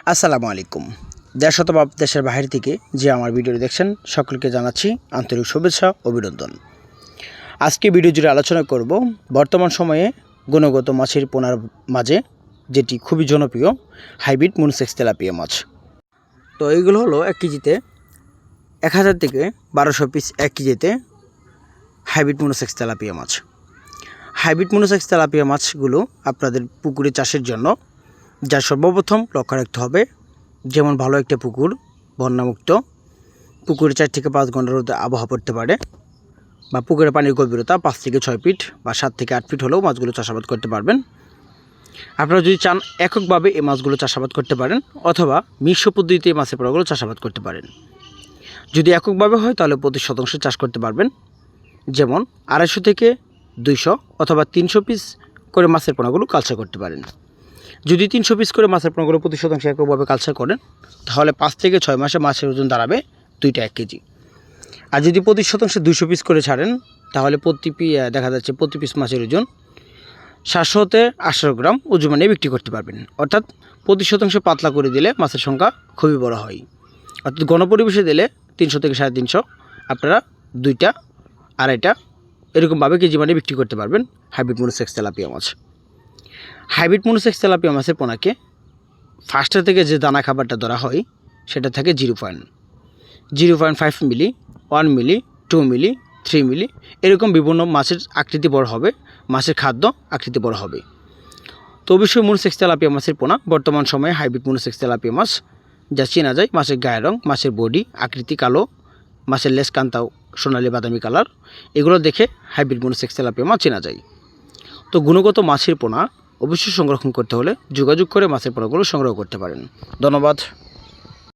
আসসালামু আলাইকুম। দেশ অথবা দেশের বাহির থেকে যে আমার ভিডিওটি দেখছেন সকলকে জানাচ্ছি আন্তরিক শুভেচ্ছা অভিনন্দন। আজকে ভিডিও জুড়ে আলোচনা করব বর্তমান সময়ে গুণগত মাছের পোনার মাঝে যেটি খুবই জনপ্রিয় হাইব্রিড মনোসেক্স তেলাপিয়া মাছ। তো এইগুলো হলো 1 কেজিতে 1000 থেকে 1200 পিস 1 কেজিতে হাইব্রিড মনোসেক্স তেলাপিয়া মাছ। হাইব্রিড মনোসেক্স তেলাপিয়া মাছগুলো আপনাদের পুকুরে চাষের জন্য যা সর্বপ্রথম লক্ষ্য রাখতে হবে, যেমন ভালো একটা পুকুর, বন্যামুক্ত, পুকুরে 4 থেকে 5 ঘন্টার মধ্যে আবহাওয়া পড়তে পারে, বা পুকুরের পানির গভীরতা 5 থেকে 6 ফিট বা 7 থেকে 8 ফিট হলেও মাছগুলো চাষাবাদ করতে পারবেন। আপনারা যদি চান এককভাবে এই মাছগুলো চাষাবাদ করতে পারেন, অথবা মিশ্র পদ্ধতিতে এই মাছের পোনাগুলো চাষাবাদ করতে পারেন। যদি এককভাবে হয় তাহলে প্রতি শতাংশে চাষ করতে পারবেন, যেমন 250 থেকে 200 অথবা 300 পিস করে মাছের পোনাগুলো কালচার করতে পারেন। যদি 300 পিস করে মাছের পোনাগুলো প্রতি শতাংশে এককভাবে কালচার করেন তাহলে 5 থেকে 6 মাসে মাছের ওজন দাঁড়াবে 2টা 1 কেজি। আর যদি প্রতি শতাংশে 200 পিস করে ছাড়েন তাহলে দেখা যাচ্ছে প্রতি পিস মাছের ওজন 700 থেকে 800 গ্রাম ওজন মানে বিক্রি করতে পারবেন। অর্থাৎ প্রতি শতাংশে পাতলা করে দিলে মাছের সংখ্যা খুবই বড় হয়। অর্থাৎ গণপরিবেশে দিলে 300 থেকে 350 আপনারা 2টা 2.5টা এরকমভাবে কেজি মানে বিক্রি করতে পারবেন হাইব্রিড মনোসেক্স তেলাপিয়া মাছ। হাইব্রিড মনোসেক্স তেলাপিয়া মাছের পোনাকে ফার্স্টের থেকে যে দানা খাবারটা ধরা হয় সেটা থাকে 0.5 মিলি, 1 মিলি, 2 মিলি, 3 মিলি, এরকম বিভিন্ন মাছের আকৃতি বড় হবে, মাছের খাদ্য আকৃতি বড় হবে। তো অবশ্যই মনোসেক্স তেলাপিয়া মাছের পোনা বর্তমান সময়ে হাইব্রিড মনোসেক্স তেলাপিয়া মাছ যা চেনা যায়, মাছের গায়ের রং, মাছের বডি আকৃতি কালো, মাছের লেজ কান্তাও সোনালি বাদামি কালার, এগুলো দেখে হাইব্রিড মনোসেক্স তেলাপিয়া মাছ চেনা যায়। তো গুণগত মাছের পোনা অবশ্যই সংরক্ষণ করতে হলে যোগাযোগ করে মাছের পোনাগুলো সংগ্রহ করতে পারেন। ধন্যবাদ।